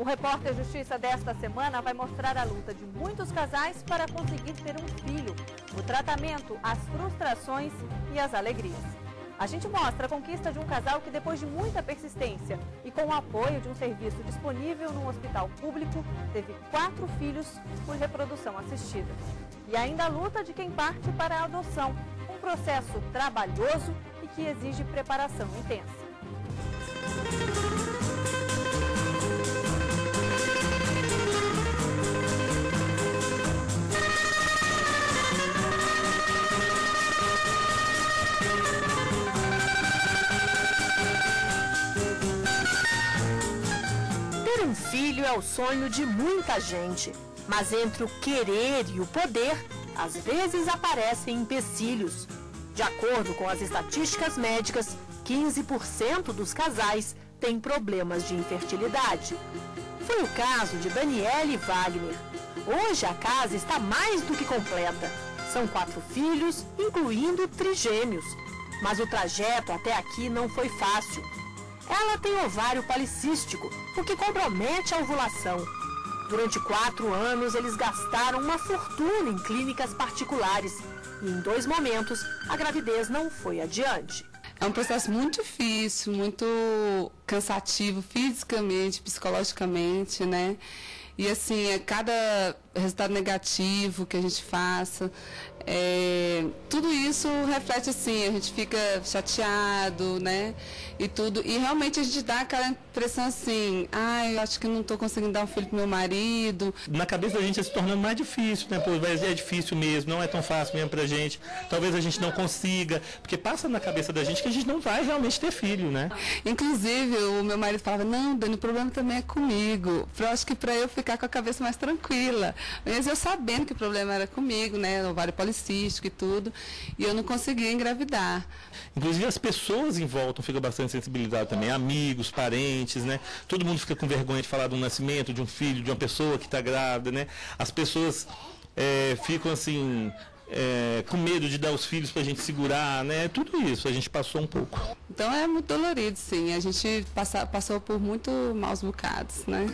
O Repórter Justiça desta semana vai mostrar a luta de muitos casais para conseguir ter um filho, o tratamento, as frustrações e as alegrias. A gente mostra a conquista de um casal que, depois de muita persistência e com o apoio de um serviço disponível num hospital público, teve 4 filhos por reprodução assistida. E ainda a luta de quem parte para a adoção, um processo trabalhoso e que exige preparação intensa. Ter um filho é o sonho de muita gente, mas entre o querer e o poder, às vezes aparecem empecilhos. De acordo com as estatísticas médicas, 15% dos casais têm problemas de infertilidade. Foi o caso de Daniele Wagner. Hoje a casa está mais do que completa. São 4 filhos, incluindo trigêmeos. Mas o trajeto até aqui não foi fácil. Ela tem ovário policístico, o que compromete a ovulação. Durante 4 anos, eles gastaram uma fortuna em clínicas particulares. E em 2 momentos, a gravidez não foi adiante. É um processo muito difícil, muito cansativo fisicamente, psicologicamente, né? E assim, cada resultado negativo que a gente faça, tudo isso reflete assim, a gente fica chateado, né? E tudo. E realmente a gente dá aquela impressão assim, eu acho que não estou conseguindo dar um filho pro meu marido. Na cabeça da gente é se tornando mais difícil, né? Pô, é difícil mesmo, não é tão fácil mesmo pra gente. Talvez a gente não consiga, porque passa na cabeça da gente que a gente não vai realmente ter filho, né? Inclusive, o meu marido falava, não, Dani, o problema também é comigo. Eu acho que para eu ficar com a cabeça mais tranquila. Mas eu sabendo que o problema era comigo, né? Ovário policístico e tudo. E eu não conseguia engravidar. Inclusive as pessoas em volta ficam bastante sensibilizadas também. Amigos, parentes, né? Todo mundo fica com vergonha de falar do nascimento de um filho, de uma pessoa que está grávida, né? As pessoas ficam assim... com medo de dar os filhos para a gente segurar, né? Tudo isso a gente passou um pouco. Então é muito dolorido, sim. A gente passou por muito maus bocados, né?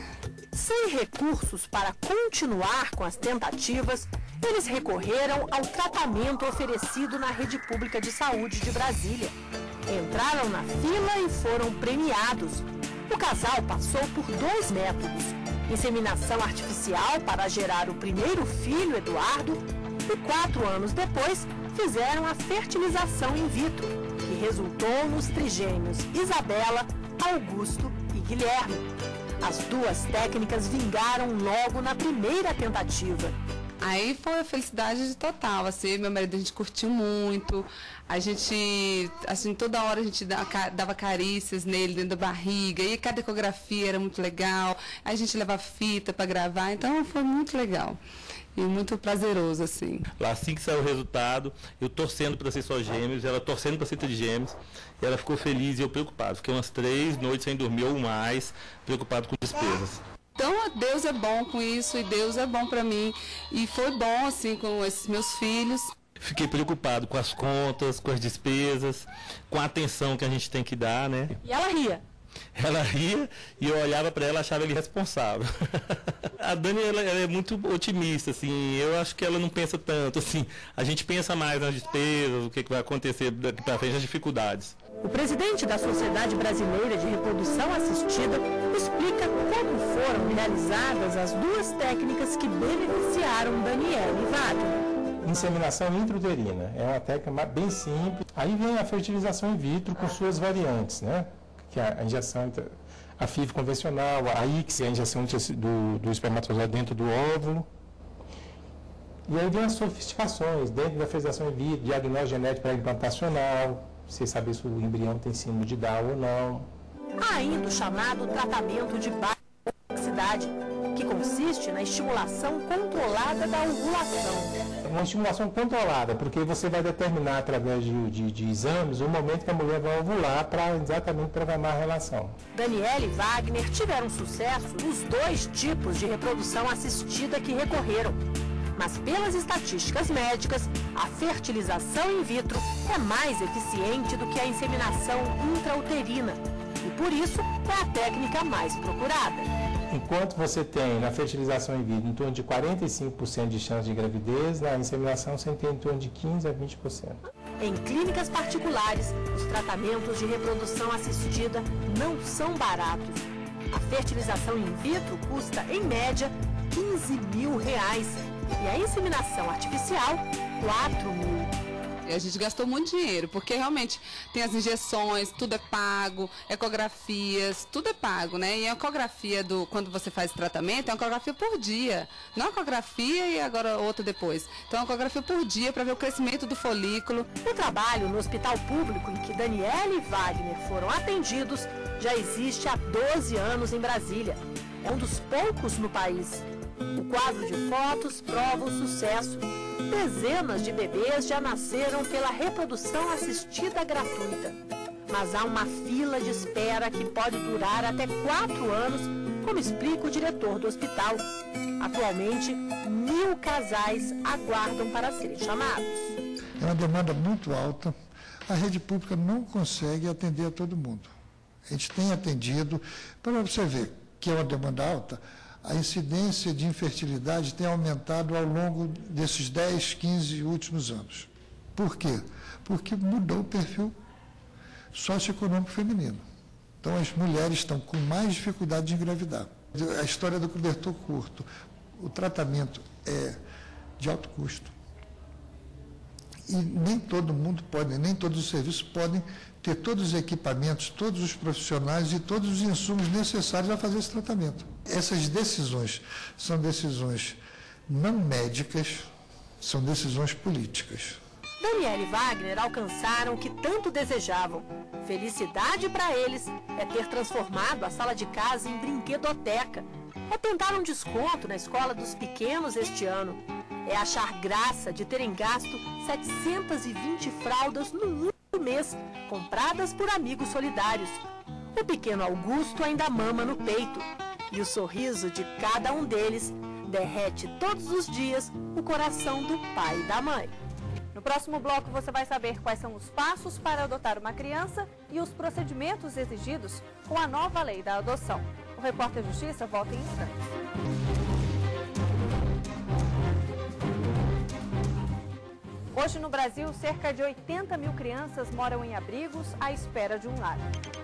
Sem recursos para continuar com as tentativas, eles recorreram ao tratamento oferecido na Rede Pública de Saúde de Brasília. Entraram na fila e foram premiados. O casal passou por 2 métodos: inseminação artificial para gerar o primeiro filho, Eduardo, e 4 anos depois fizeram a fertilização in vitro, que resultou nos trigêmeos Isabela, Augusto e Guilherme. As 2 técnicas vingaram logo na primeira tentativa. Aí foi a felicidade total, assim, meu marido, a gente curtiu muito, a gente, assim, toda hora a gente dava carícias nele dentro da barriga, e cada ecografia era muito legal, a gente levava fita para gravar, então foi muito legal. E muito prazeroso, assim. Lá assim que saiu o resultado, eu torcendo para ser só gêmeos, ela torcendo para ser trigêmeos, e ela ficou feliz e eu preocupado. Fiquei umas 3 noites sem dormir ou mais, preocupado com despesas. Então, Deus é bom com isso, e Deus é bom para mim. E foi bom, assim, com esses meus filhos. Fiquei preocupado com as contas, com as despesas, com a atenção que a gente tem que dar, né? E ela ria. Ela ria e eu olhava para ela e achava ele responsável. A Dani, ela é muito otimista, assim, eu acho que ela não pensa tanto, assim, a gente pensa mais nas despesas, o que vai acontecer daqui para frente, as dificuldades. O presidente da Sociedade Brasileira de Reprodução Assistida explica como foram realizadas as 2 técnicas que beneficiaram Daniele e Wagner. Inseminação intrauterina é uma técnica bem simples. Aí vem a fertilização in vitro com suas variantes, né? Que é a injeção, a FIV convencional, a ICSI, a injeção do espermatozoide dentro do óvulo. E aí vem as sofisticações, dentro da fertilização in vitro, diagnóstico genético pré-implantacional, você saber se o embrião tem síndrome de Down ou não. Há ainda o chamado tratamento de baixa complexidade, que consiste na estimulação controlada da ovulação. Uma estimulação controlada, porque você vai determinar através de exames o momento que a mulher vai ovular para exatamente programar a relação. Daniele e Wagner tiveram sucesso nos 2 tipos de reprodução assistida que recorreram. Mas pelas estatísticas médicas, a fertilização in vitro é mais eficiente do que a inseminação intrauterina. E por isso é a técnica mais procurada. Enquanto você tem na fertilização in vitro em torno de 45% de chance de gravidez, na inseminação você tem em torno de 15% a 20%. Em clínicas particulares, os tratamentos de reprodução assistida não são baratos. A fertilização in vitro custa, em média, R$15.000 e a inseminação artificial, R$4.000. A gente gastou muito dinheiro, porque realmente tem as injeções, tudo é pago, ecografias, tudo é pago, né? E a ecografia, quando você faz tratamento, é uma ecografia por dia. Não é ecografia e agora outra depois. Então é uma ecografia por dia para ver o crescimento do folículo. O trabalho no hospital público em que Daniela e Wagner foram atendidos já existe há 12 anos em Brasília. É um dos poucos no país. O quadro de fotos prova o sucesso. Dezenas de bebês já nasceram pela reprodução assistida gratuita. Mas há uma fila de espera que pode durar até 4 anos, como explica o diretor do hospital. Atualmente, 1.000 casais aguardam para serem chamados. É uma demanda muito alta. A rede pública não consegue atender a todo mundo. A gente tem atendido, para você ver que é uma demanda alta, a incidência de infertilidade tem aumentado ao longo desses 10, 15 últimos anos. Por quê? Porque mudou o perfil socioeconômico feminino. Então, as mulheres estão com mais dificuldade de engravidar. A história do cobertor curto, o tratamento é de alto custo. E nem todo mundo pode, nem todos os serviços podem ter todos os equipamentos, todos os profissionais e todos os insumos necessários a fazer esse tratamento. Essas decisões são decisões não médicas, são decisões políticas. Daniela e Wagner alcançaram o que tanto desejavam. Felicidade para eles é ter transformado a sala de casa em brinquedoteca. É tentar um desconto na escola dos pequenos este ano. É achar graça de terem gasto 720 fraldas no único mês, compradas por amigos solidários. O pequeno Augusto ainda mama no peito. E o sorriso de cada um deles derrete todos os dias o coração do pai e da mãe. No próximo bloco você vai saber quais são os passos para adotar uma criança e os procedimentos exigidos com a nova lei da adoção. O Repórter Justiça volta em instantes. Hoje no Brasil, cerca de 80.000 crianças moram em abrigos à espera de um lar.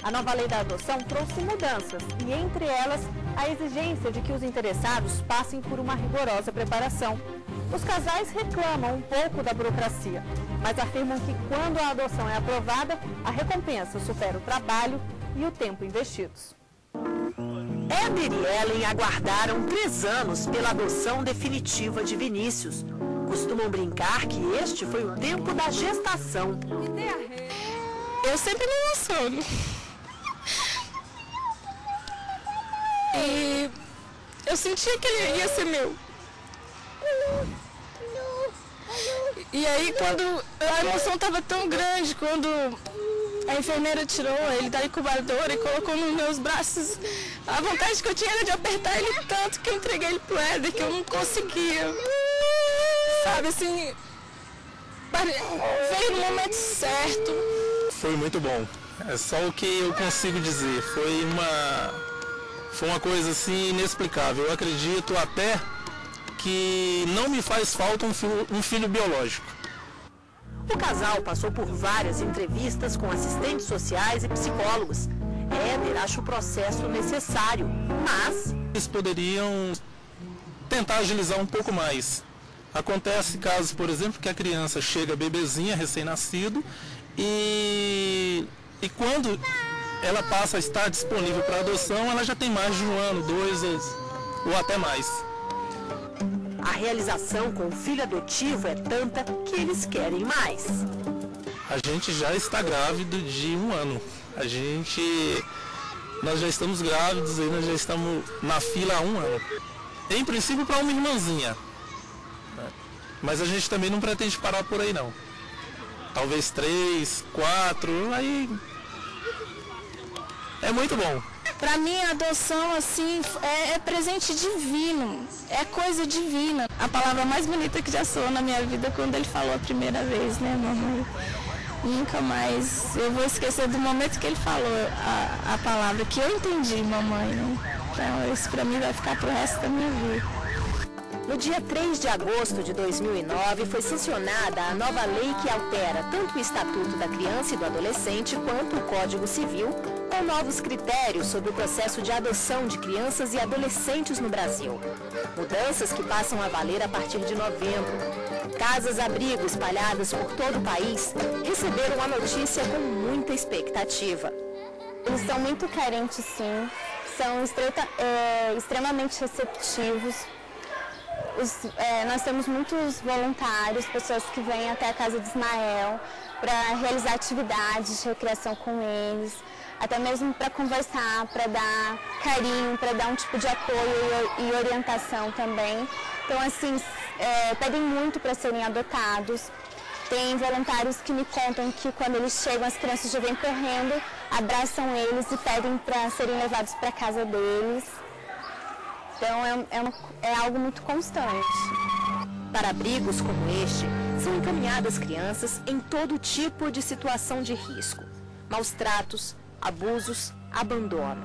A nova lei da adoção trouxe mudanças e, entre elas, a exigência de que os interessados passem por uma rigorosa preparação. Os casais reclamam um pouco da burocracia, mas afirmam que quando a adoção é aprovada, a recompensa supera o trabalho e o tempo investidos. Éder e Ellen aguardaram 3 anos pela adoção definitiva de Vinícius. Costumam brincar que este foi o tempo da gestação. Eu sempre me emociono. E eu sentia que ele ia ser meu. E aí, quando a emoção estava tão grande, quando a enfermeira tirou ele da incubadora e colocou nos meus braços, a vontade que eu tinha era de apertar ele tanto que eu entreguei ele pro Éder, que eu não conseguia. Sabe, assim, veio no momento certo. Foi muito bom. É só o que eu consigo dizer. Foi uma coisa assim inexplicável. Eu acredito até que não me faz falta um filho biológico. O casal passou por várias entrevistas com assistentes sociais e psicólogos. Éder acha o processo necessário, mas Eles poderiam tentar agilizar um pouco mais. Acontece casos, por exemplo, que a criança chega bebezinha, recém-nascido, e quando ela passa a estar disponível para adoção, ela já tem mais de 1 ano, 2 ou até mais. a realização com o filho adotivo é tanta que eles querem mais. A gente já está grávido de 1 ano. Nós já estamos grávidos e nós já estamos na fila há 1 ano. Em princípio para uma irmãzinha. Mas a gente também não pretende parar por aí não. Talvez 3, 4, aí é muito bom. Pra mim, a adoção, assim, é presente divino, é coisa divina. A palavra mais bonita que já soou na minha vida quando ele falou a primeira vez, né, mamãe? Nunca mais eu vou esquecer do momento que ele falou a palavra, que eu entendi, mamãe, né? Então, isso para mim vai ficar pro resto da minha vida. No dia 3 de agosto de 2009, foi sancionada a nova lei que altera tanto o Estatuto da Criança e do Adolescente quanto o Código Civil, com novos critérios sobre o processo de adoção de crianças e adolescentes no Brasil. Mudanças que passam a valer a partir de novembro. Casas-abrigo espalhadas por todo o país receberam a notícia com muita expectativa. Eles são muito carentes, sim, são extremamente receptivos. Nós temos muitos voluntários, pessoas que vêm até a casa de Ismael para realizar atividades de recreação com eles, até mesmo para conversar, para dar carinho, para dar um tipo de apoio e orientação também. Então, assim, pedem muito para serem adotados. Tem voluntários que me contam que quando eles chegam, as crianças já vêm correndo, abraçam eles e pedem para serem levados para a casa deles. Então, é algo muito constante. Para abrigos como este, são encaminhadas crianças em todo tipo de situação de risco. Maus tratos, abusos, abandono.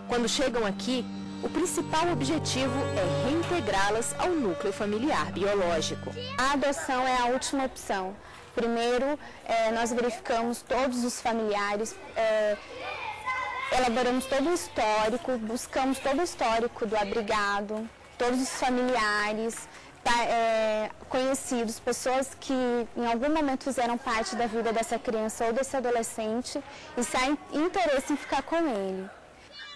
Quando chegam aqui, o principal objetivo é reintegrá-las ao núcleo familiar biológico. A adoção é a última opção. Primeiro, nós verificamos todos os familiares, elaboramos todo o histórico, buscamos todo o histórico do abrigado, todos os familiares, conhecidos, pessoas que em algum momento fizeram parte da vida dessa criança ou desse adolescente e saem interesse em ficar com ele.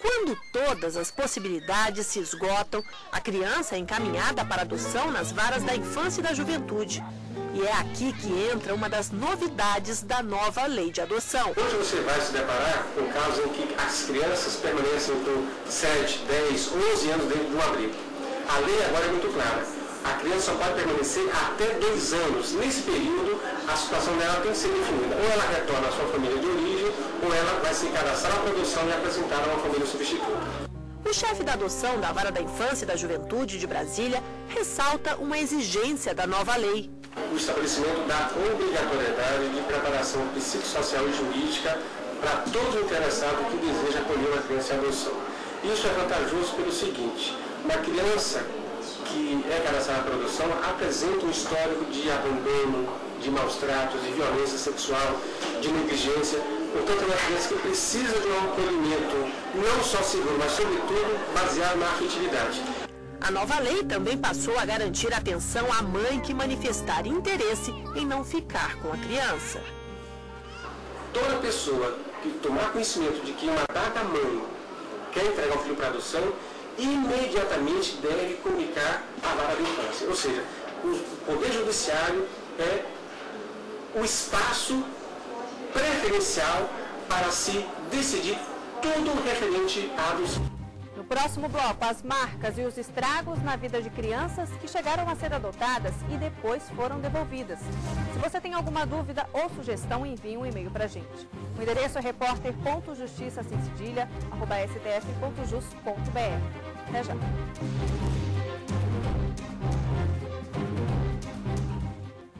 Quando todas as possibilidades se esgotam, a criança é encaminhada para adoção nas varas da infância e da juventude. E é aqui que entra uma das novidades da nova lei de adoção. Hoje você vai se deparar com casos em que as crianças permanecem por 7, 10, 11 anos dentro de um abrigo. A lei agora é muito clara. A criança só pode permanecer até 2 anos. Nesse período, a situação dela tem que ser definida. Ou ela retorna à sua família de origem, ou ela vai se cadastrar na produção e apresentar a uma família substituta. O chefe da adoção da Vara da Infância e da Juventude de Brasília ressalta uma exigência da nova lei. O estabelecimento da obrigatoriedade de preparação psicossocial e jurídica para todo interessado que deseja acolher uma criança em adoção. Isso é vantajoso pelo seguinte: uma criança que é cadastrada na produção apresenta um histórico de abandono, de maus tratos, de violência sexual, de negligência. Portanto, é uma criança que precisa de um acolhimento não só seguro, mas sobretudo baseado na afetividade. A nova lei também passou a garantir atenção à mãe que manifestar interesse em não ficar com a criança. Toda pessoa que tomar conhecimento de que uma data mãe quer entregar o filho para adoção, imediatamente deve comunicar à vara da infância. Ou seja, o Poder Judiciário é o espaço preferencial para se decidir tudo referente à adoção. No próximo bloco, as marcas e os estragos na vida de crianças que chegaram a ser adotadas e depois foram devolvidas. Se você tem alguma dúvida ou sugestão, envie um e-mail para a gente. O endereço é repórter.justiça@stf.jus.br. Até já.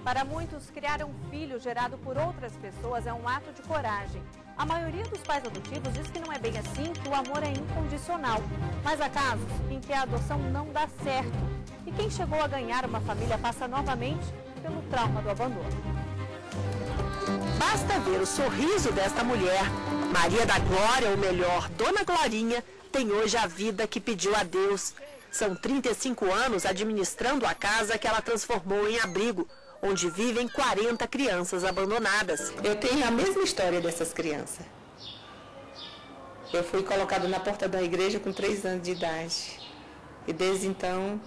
Para muitos, criar um filho gerado por outras pessoas é um ato de coragem. A maioria dos pais adotivos diz que não é bem assim, que o amor é incondicional. Mas há casos em que a adoção não dá certo. E quem chegou a ganhar uma família passa novamente pelo trauma do abandono. Basta ver o sorriso desta mulher. Maria da Glória, ou melhor, Dona Glorinha, tem hoje a vida que pediu a Deus. São 35 anos administrando a casa que ela transformou em abrigo, onde vivem 40 crianças abandonadas. Eu tenho a mesma história dessas crianças. Eu fui colocada na porta da igreja com 3 anos de idade. E desde então,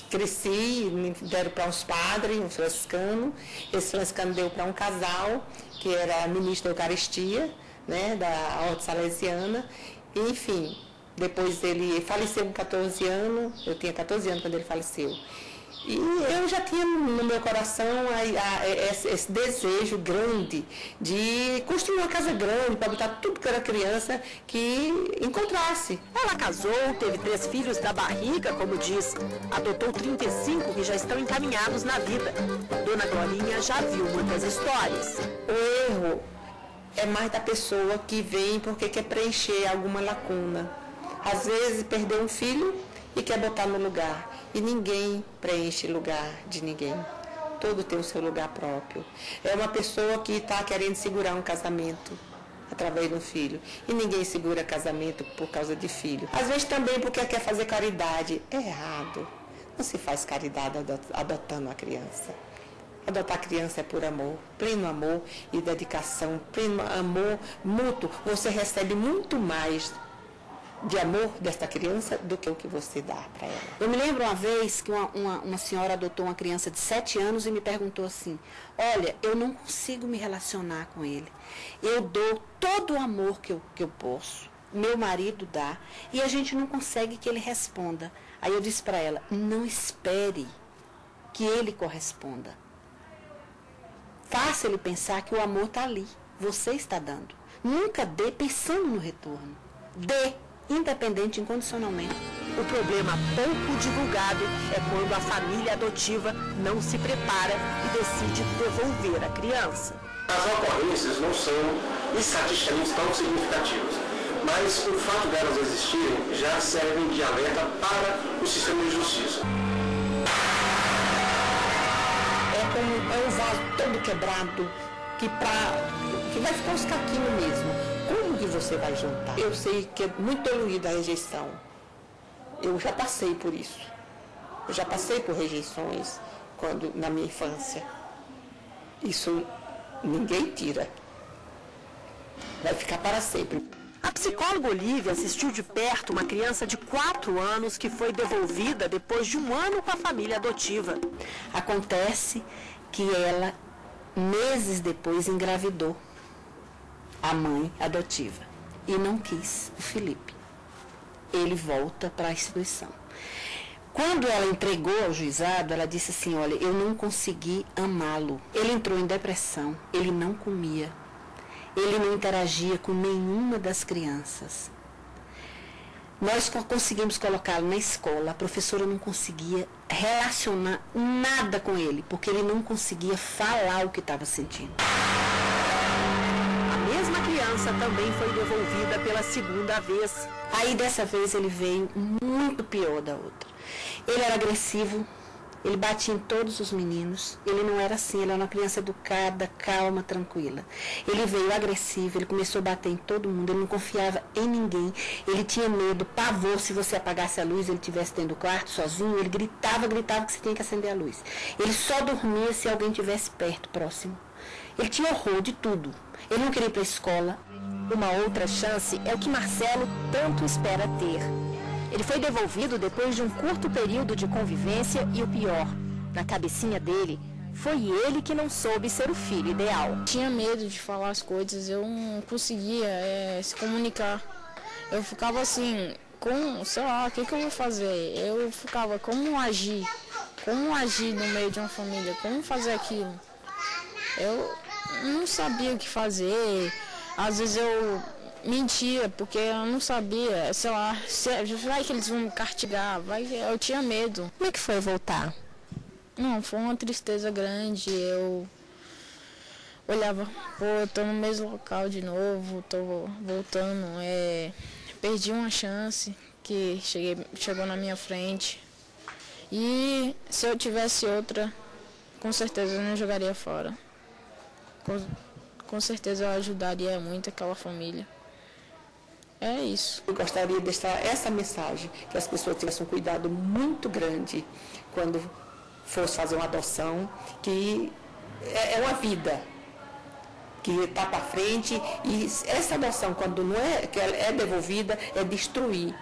cresci, me deram para uns padres, um franciscano. Esse franciscano deu para um casal, que era ministro da Eucaristia, né, da Ordem Salesiana. E, enfim, depois ele faleceu com 14 anos, eu tinha 14 anos quando ele faleceu. E eu já tinha no meu coração esse desejo grande de construir uma casa grande para botar tudo que era criança que encontrasse. Ela casou, teve 3 filhos da barriga, como diz. Adotou 35 que já estão encaminhados na vida. Dona Glorinha já viu muitas histórias. O erro é mais da pessoa que vem porque quer preencher alguma lacuna. Às vezes perdeu um filho e quer botar no lugar. E ninguém preenche lugar de ninguém. Todo tem o seu lugar próprio. É uma pessoa que está querendo segurar um casamento através de um filho. E ninguém segura casamento por causa de filho. Às vezes também porque quer fazer caridade. É errado. Não se faz caridade adotando uma criança. Adotar criança é por amor, pleno amor e dedicação, pleno amor mútuo. Você recebe muito mais de amor desta criança do que o que você dá para ela. Eu me lembro uma vez que uma senhora adotou uma criança de 7 anos e me perguntou assim: olha, eu não consigo me relacionar com ele. Eu dou todo o amor que eu posso, meu marido dá, e a gente não consegue que ele responda. Aí eu disse para ela: não espere que ele corresponda. Faça ele pensar que o amor está ali, você está dando. Nunca dê pensando no retorno. Dê, independente, incondicionalmente. O problema pouco divulgado é quando a família adotiva não se prepara e decide devolver a criança. As ocorrências não são estatisticamente tão significativas, mas o fato delas existirem já servem de alerta para o sistema de justiça. É um vaso todo quebrado, que vai ficar os caquinhos mesmo. Como que você vai juntar? Eu sei que é muito dolorida a rejeição. Eu já passei por isso. Eu já passei por rejeições na minha infância. Isso ninguém tira. Vai ficar para sempre. A psicóloga Olívia assistiu de perto uma criança de 4 anos que foi devolvida depois de 1 ano com a família adotiva. Acontece que ela, meses depois, engravidou a mãe adotiva e não quis o Felipe. Ele volta para a instituição. Quando ela entregou ao juizado, ela disse assim: olha, eu não consegui amá-lo. Ele entrou em depressão, ele não comia, ele não interagia com nenhuma das crianças. Nós conseguimos colocá-lo na escola, a professora não conseguia relacionar nada com ele, porque ele não conseguia falar o que estava sentindo. A mesma criança também foi devolvida pela 2ª vez. Aí dessa vez ele veio muito pior da outra. Ele era agressivo, ele batia em todos os meninos, ele não era assim, ele era uma criança educada, calma, tranquila. Ele veio agressivo, ele começou a bater em todo mundo, ele não confiava em ninguém, ele tinha medo, pavor, se você apagasse a luz, ele estivesse dentro do quarto sozinho, ele gritava que você tinha que acender a luz. Ele só dormia se alguém estivesse perto, próximo. Ele tinha horror de tudo, ele não queria ir para a escola. Uma outra chance é o que Marcelo tanto espera ter. Ele foi devolvido depois de um curto período de convivência e o pior, na cabecinha dele, foi ele que não soube ser o filho ideal. Tinha medo de falar as coisas, eu não conseguia se comunicar. Eu ficava assim, sei lá, o que eu vou fazer? Eu ficava, como agir no meio de uma família, como fazer aquilo? Eu não sabia o que fazer, às vezes eu mentia, porque eu não sabia, sei lá, vai que eles vão me castigar, eu tinha medo. Como é que foi voltar? Não, foi uma tristeza grande, eu olhava, pô, eu tô no mesmo local de novo, tô voltando, perdi uma chance que chegou na minha frente, e se eu tivesse outra, com certeza eu não jogaria fora, com certeza eu ajudaria muito aquela família. É isso. Eu gostaria de deixar essa mensagem, que as pessoas tivessem um cuidado muito grande quando fosse fazer uma adoção, que é uma vida que está para frente, e essa adoção, quando não que ela é devolvida, é destruir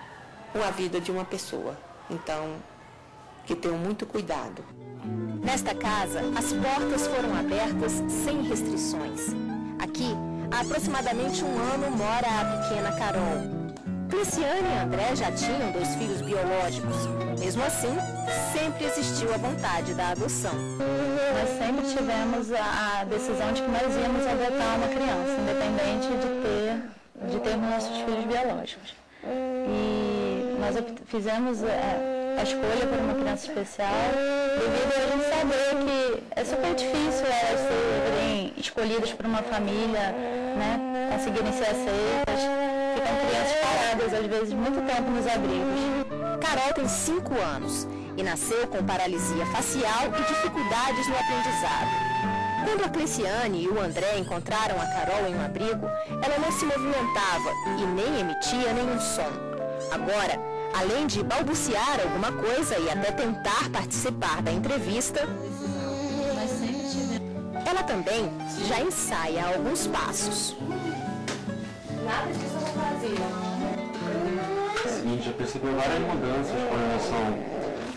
uma vida de uma pessoa. Então, que tenham muito cuidado. Nesta casa, as portas foram abertas sem restrições. Aqui, há aproximadamente 1 ano mora a pequena Carol. Cleciane e André já tinham 2 filhos biológicos. Mesmo assim, sempre existiu a vontade da adoção. Nós sempre tivemos a decisão de que nós íamos adotar uma criança, independente de termos nossos filhos biológicos. E nós fizemos a escolha por uma criança especial, devido a gente saber que é super difícil serem escolhidas por uma família, né, conseguirem ser aceitas. Então, crianças paradas, às vezes, muito tempo nos abrigos. Carol tem 5 anos e nasceu com paralisia facial e dificuldades no aprendizado. Quando a Cleciane e o André encontraram a Carol em um abrigo, ela não se movimentava e nem emitia nenhum som. Agora, além de balbuciar alguma coisa e até tentar participar da entrevista, ela também já ensaia alguns passos. Nada disso eu não fazia. Já percebeu várias mudanças com relação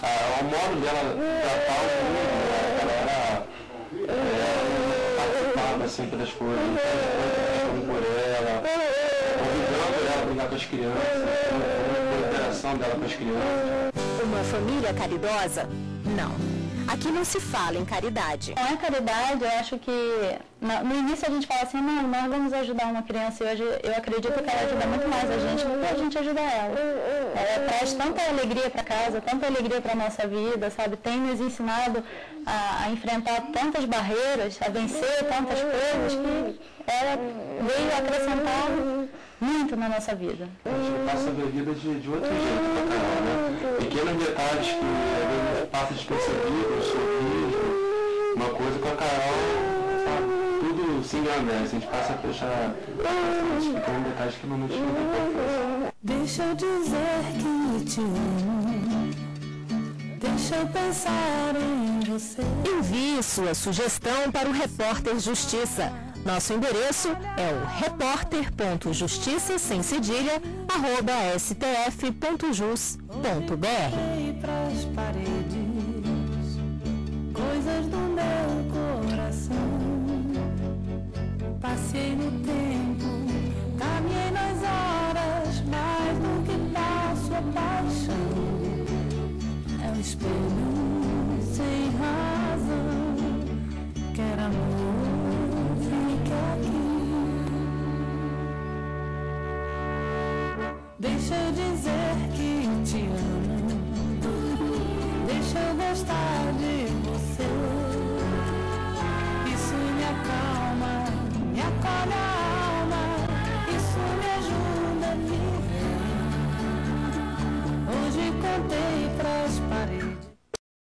ao modo dela tratar o mundo, né? Ela participava sempre das coisas, então, por ela, convidando ela a brincar com as crianças, a interação dela com as crianças. Uma família caridosa? Não. Aqui não se fala em caridade. Não é caridade, eu acho que no início a gente fala assim, não, nós vamos ajudar uma criança e hoje eu acredito que ela ajuda muito mais a gente do que a gente ajuda ela. Ela traz tanta alegria para casa, tanta alegria para a nossa vida, sabe? Tem nos ensinado a enfrentar tantas barreiras, a vencer tantas coisas que ela veio acrescentar muito na nossa vida. A gente passa a ver a vida de outro jeito com a Carol, né? Pequenos detalhes que às vezes passa despercebido, um sorriso, uma coisa com a Carol, tudo se engrandece, a gente passa a fechar, ficam detalhes que não tinha importância. Deixa eu dizer que te amo, deixa eu pensar em você. Envie sua sugestão para o Repórter Justiça. Nosso endereço é o repórter.justiça@stf.jus.br. Pras paredes, coisas do meu coração. Passei no tempo, caminhei nas horas, mais do que passo a paixão. É um espelho sem razão, quer amor. Deixa eu dizer que te amo, deixa eu gostar